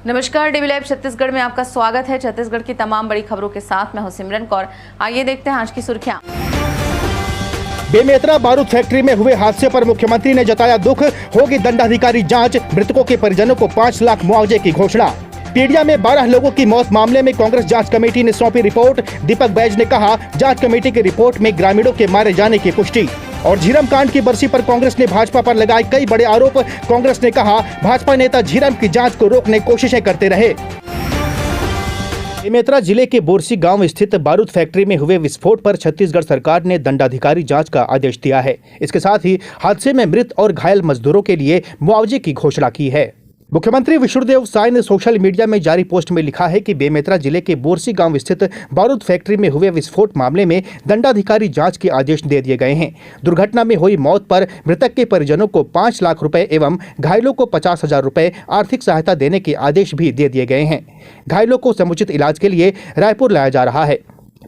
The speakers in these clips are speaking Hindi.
नमस्कार, डीवी लाइव छत्तीसगढ़ में आपका स्वागत है। छत्तीसगढ़ की तमाम बड़ी खबरों के साथ मैं हूं सिमरन कौर। आइए देखते हैं आज की सुर्खियां। बेमेतरा बारूद फैक्ट्री में हुए हादसे पर मुख्यमंत्री ने जताया दुख, होगी दंडाधिकारी जांच, मृतकों के परिजनों को 5 लाख मुआवजे की घोषणा। पीडिया में 12 लोगों की मौत मामले में कांग्रेस जांच कमेटी ने सौंपी रिपोर्ट। दीपक बैज ने कहा, जांच कमेटी की रिपोर्ट में ग्रामीणों के मारे जाने की पुष्टि। और झीरम कांड की बरसी पर कांग्रेस ने भाजपा पर लगाए कई बड़े आरोप। कांग्रेस ने कहा, भाजपा नेता झीरम की जांच को रोकने की कोशिशें करते रहे। बेमेतरा जिले के बोरसी गांव स्थित बारूद फैक्ट्री में हुए विस्फोट पर छत्तीसगढ़ सरकार ने दंडाधिकारी जांच का आदेश दिया है। इसके साथ ही हादसे में मृत और घायल मजदूरों के लिए मुआवजे की घोषणा की है। मुख्यमंत्री विष्णुदेव साय ने सोशल मीडिया में जारी पोस्ट में लिखा है कि बेमेतरा जिले के बोरसी गांव स्थित बारूद फैक्ट्री में हुए विस्फोट मामले में दंडाधिकारी जांच के आदेश दे दिए गए हैं। दुर्घटना में हुई मौत पर मृतक के परिजनों को 5 लाख रुपए एवं घायलों को 50,000 रुपए आर्थिक सहायता देने के आदेश भी दे दिए गए हैं। घायलों को समुचित इलाज के लिए रायपुर लाया जा रहा है।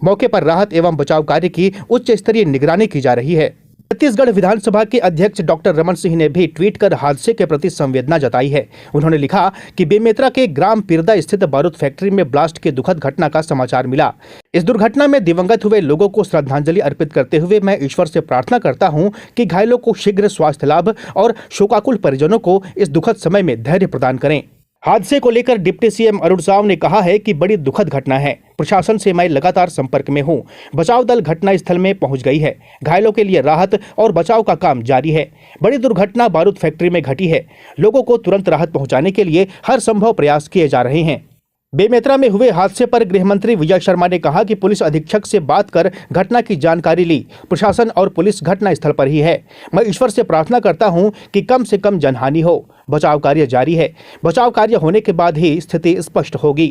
मौके पर राहत एवं बचाव कार्य की उच्च स्तरीय निगरानी की जा रही है। छत्तीसगढ़ विधानसभा के अध्यक्ष डॉक्टर रमन सिंह ने भी ट्वीट कर हादसे के प्रति संवेदना जताई है। उन्होंने लिखा कि बेमेतरा के ग्राम पिरदा स्थित बारूद फैक्ट्री में ब्लास्ट की दुखद घटना का समाचार मिला। इस दुर्घटना में दिवंगत हुए लोगों को श्रद्धांजलि अर्पित करते हुए मैं ईश्वर से प्रार्थना करता हूं कि घायलों को शीघ्र स्वास्थ्य लाभ और शोकाकुल परिजनों को इस दुखद समय में धैर्य प्रदान करें। हादसे को लेकर डिप्टी सीएम अरुण साव ने कहा है कि बड़ी दुखद घटना है। प्रशासन से मैं लगातार संपर्क में हूं। बचाव दल घटनास्थल में पहुंच गई है। घायलों के लिए राहत और बचाव का काम जारी है। बड़ी दुर्घटना बारूद फैक्ट्री में घटी है। लोगों को तुरंत राहत पहुंचाने के लिए हर संभव प्रयास किए जा रहे हैं। बेमेतरा में हुए हादसे पर गृह मंत्री विजय शर्मा ने कहा कि पुलिस अधीक्षक से बात कर घटना की जानकारी ली। प्रशासन और पुलिस घटना स्थल पर ही है। मैं ईश्वर से प्रार्थना करता हूं कि कम से कम जनहानि हो। बचाव कार्य जारी है। बचाव कार्य होने के बाद ही स्थिति स्पष्ट होगी।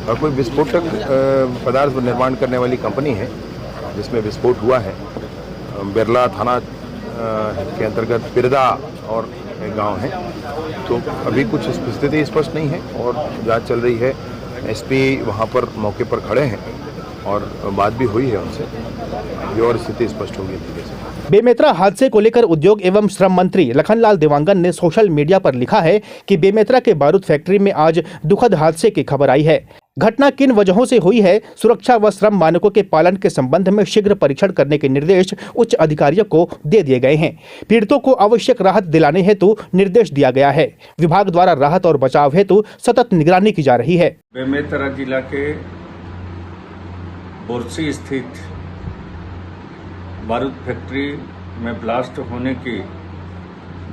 कोई विस्फोटक पदार्थ निर्माण करने वाली कंपनी है जिसमें विस्फोट हुआ है। बिरला थाना के अंतर्गत पिरदा और गांव है। तो अभी कुछ स्थिति स्पष्ट नहीं है और जांच चल रही है। एसपी वहां पर मौके पर खड़े हैं और बात भी हुई है उनसे। ये और स्थिति स्पष्ट होगी धीरे से। बेमेतरा हादसे को लेकर उद्योग एवं श्रम मंत्री लखनलाल देवांगन ने सोशल मीडिया पर लिखा है कि बेमेतरा के बारूद फैक्ट्री में आज दुखद हादसे की खबर आई है। घटना किन वजहों से हुई है, सुरक्षा व श्रम मानकों के पालन के संबंध में शीघ्र परीक्षण करने के निर्देश उच्च अधिकारियों को दे दिए गए हैं। पीड़ितों को आवश्यक राहत दिलाने हेतु निर्देश दिया गया है। विभाग द्वारा राहत और बचाव हेतु सतत निगरानी की जा रही है। बेमेतरा जिला के बोरसी स्थित बारूद फैक्ट्री में ब्लास्ट होने की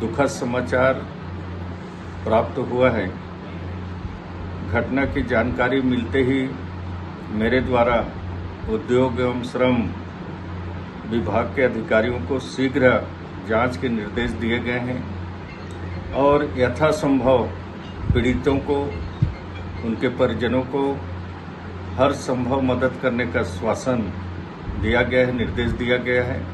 दुखद समाचार प्राप्त हुआ है। घटना की जानकारी मिलते ही मेरे द्वारा उद्योग एवं श्रम विभाग के अधिकारियों को शीघ्र जांच के निर्देश दिए गए हैं और यथासंभव पीड़ितों को, उनके परिजनों को हर संभव मदद करने का आश्वासन दिया गया है, निर्देश दिया गया है।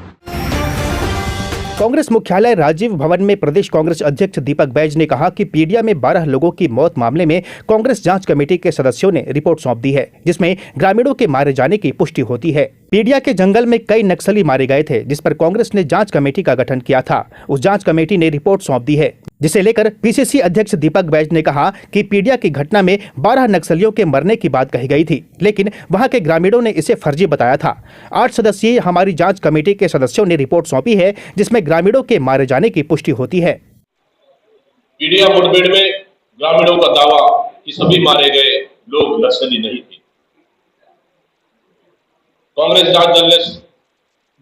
कांग्रेस मुख्यालय राजीव भवन में प्रदेश कांग्रेस अध्यक्ष दीपक बैज ने कहा कि पीडिया में 12 लोगों की मौत मामले में कांग्रेस जांच कमेटी के सदस्यों ने रिपोर्ट सौंप दी है, जिसमें ग्रामीणों के मारे जाने की पुष्टि होती है। पीडिया के जंगल में कई नक्सली मारे गए थे, जिस पर कांग्रेस ने जांच कमेटी का गठन किया था। उस जांच कमेटी ने रिपोर्ट सौंप दी है, जिसे लेकर पीसीसी अध्यक्ष दीपक बैज ने कहा कि पीडिया की घटना में 12 नक्सलियों के मरने की बात कही गई थी, लेकिन वहां के ग्रामीणों ने इसे फर्जी बताया था। 8 सदस्यीय हमारी जांच कमेटी के सदस्यों ने रिपोर्ट सौंपी है, जिसमें ग्रामीणों के मारे जाने की पुष्टि होती है। पीडिया मुठभेड़ में ग्रामीणों का दावा कि सभी मारे गए लोग नक्सली नहीं थे। कांग्रेस जांच दल ने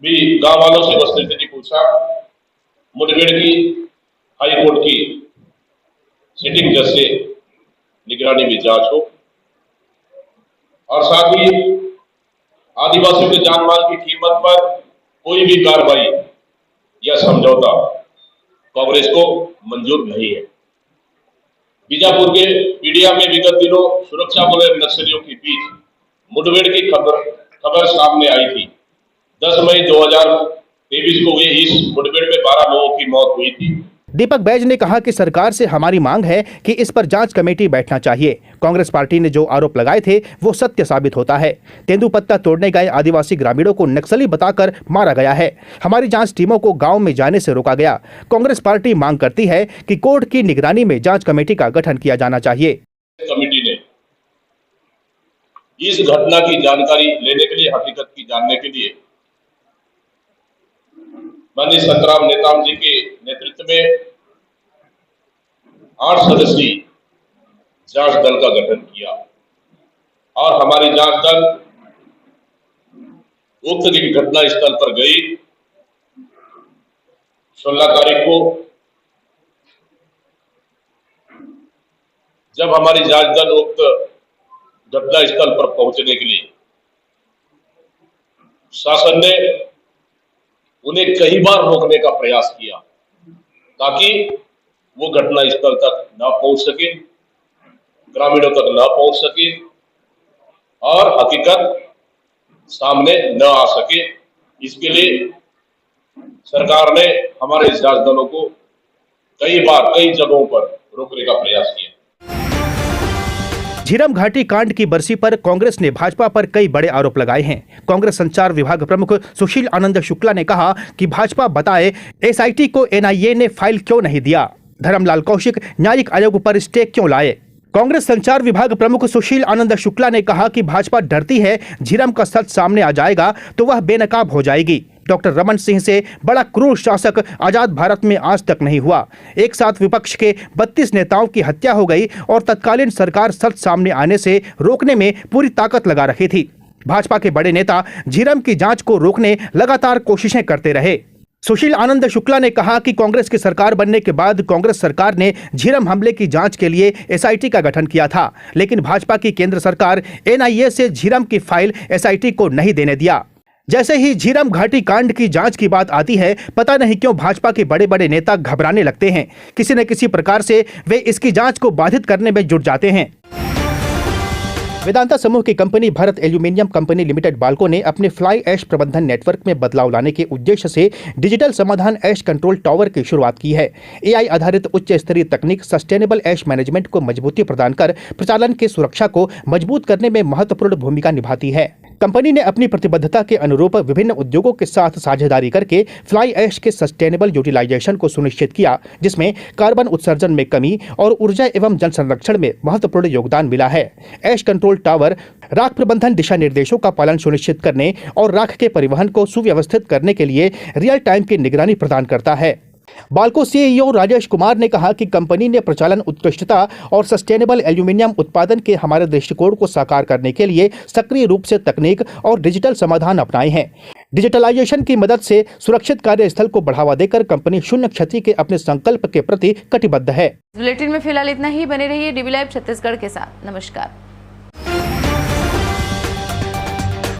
भी गांव वालों से वस्तुस्थिति पूछा। मुठभेड़ की हाई कोर्ट की सिटिंग जज से निगरानी में जांच हो और साथ ही आदिवासियों के जान माल की कीमत पर कोई भी कार्रवाई या समझौता कांग्रेस को मंजूर नहीं है। बीजापुर के पीडिया में विगत दिनों सुरक्षा बलों और नक्सलियों के बीच मुठभेड़ की खबर सामने आई थी। 10 मई 2023 को हुई इस मुठभेड़ में 12 लोगों की मौत हुई थी। दीपक बैज ने कहा कि सरकार से हमारी मांग है कि इस पर जांच कमेटी बैठना चाहिए। कांग्रेस पार्टी ने जो आरोप लगाए थे वो सत्य साबित होता है। तेंदुपत्ता तोड़ने गए आदिवासी ग्रामीणों को नक्सली बताकर मारा गया है। हमारी जांच टीमों को गांव में जाने से रोका गया। कांग्रेस पार्टी मांग करती है कि कोर्ट की निगरानी में जांच कमेटी का गठन किया जाना चाहिए। कमेटी इस घटना की जानकारी लेने के लिए, हकीकत की जानने के लिए माननीय संतराम नेताम जी के नेतृत्व में 8 सदस्यीय जांच दल का गठन किया और हमारी जांच दल उक्त घटना स्थल पर गई। 16 तारीख को जब हमारी जांच दल उक्त घटना स्थल पर पहुंचने के लिए, शासन ने उन्हें कई बार रोकने का प्रयास किया ताकि वो घटना स्थल तक न पहुंच सके, ग्रामीणों तक न पहुंच सके और हकीकत सामने न आ सके। इसके लिए सरकार ने हमारे जांच दलों को कई बार कई जगहों पर रोकने का प्रयास किया। झीरम घाटी कांड की बरसी पर कांग्रेस ने भाजपा पर कई बड़े आरोप लगाए हैं। कांग्रेस संचार विभाग प्रमुख सुशील आनंद शुक्ला ने कहा कि भाजपा बताए एसआईटी को एनआईए ने फाइल क्यों नहीं दिया, धर्मलाल कौशिक न्यायिक आयोग पर स्टे क्यों लाए। कांग्रेस संचार विभाग प्रमुख सुशील आनंद शुक्ला ने कहा कि भाजपा डरती है झीरम का सच सामने आ जाएगा तो वह बेनकाब हो जाएगी। डॉक्टर रमन सिंह से बड़ा क्रूर शासक आजाद भारत में आज तक नहीं हुआ। एक साथ विपक्ष के 32 नेताओं की हत्या हो गई और तत्कालीन सरकार सच सामने आने से रोकने में पूरी ताकत लगा रखी थी। भाजपा के बड़े नेता झीरम की जांच को रोकने लगातार कोशिशें करते रहे। सुशील आनंद शुक्ला ने कहा कि कांग्रेस की सरकार बनने के बाद कांग्रेस सरकार ने झीरम हमले की जांच के लिए एसआईटी का गठन किया था, लेकिन भाजपा की केंद्र सरकार एनआईए से झीरम की फाइल एसआईटी को नहीं देने दिया। जैसे ही झीरम घाटी कांड की जांच की बात आती है, पता नहीं क्यों भाजपा के बड़े बड़े नेता घबराने लगते हैं। किसी न किसी प्रकार से वे इसकी जांच को बाधित करने में जुट जाते हैं। वेदांता समूह की company Bharat aluminium company limited Balco ने अपने फ्लाई ऐश प्रबंधन नेटवर्क में बदलाव लाने के उद्देश्य से डिजिटल समाधान ऐश कंट्रोल टावर की शुरुआत की है। एआई आधारित उच्च स्तरीय तकनीक सस्टेनेबल ऐश मैनेजमेंट को मजबूती प्रदान कर प्रचालन की सुरक्षा को मजबूत करने में महत्वपूर्ण भूमिका निभाती है। कंपनी ने अपनी प्रतिबद्धता के अनुरूप विभिन्न उद्योगों के साथ साझेदारी करके फ्लाई ऐश के सस्टेनेबल यूटिलाइजेशन को सुनिश्चित किया, जिसमें कार्बन उत्सर्जन में कमी और ऊर्जा एवं जल संरक्षण में महत्वपूर्ण योगदान मिला है। ऐश कंट्रोल टावर राख प्रबंधन दिशा निर्देशों का पालन सुनिश्चित करने और राख के परिवहन को सुव्यवस्थित करने के लिए रियल टाइम की निगरानी प्रदान करता है। बाल्को सीईओ राजेश कुमार ने कहा कि कंपनी ने प्रचालन उत्कृष्टता और सस्टेनेबल एल्यूमिनियम उत्पादन के हमारे दृष्टिकोण को साकार करने के लिए सक्रिय रूप से तकनीक और डिजिटल समाधान अपनाए हैं। डिजिटलाइजेशन की मदद से सुरक्षित कार्यस्थल को बढ़ावा देकर कंपनी शून्य क्षति के अपने संकल्प के प्रति कटिबद्ध है। बुलेटिन में फिलहाल इतना ही। बने रहिए डीबी लाइव छत्तीसगढ़ के साथ। नमस्कार।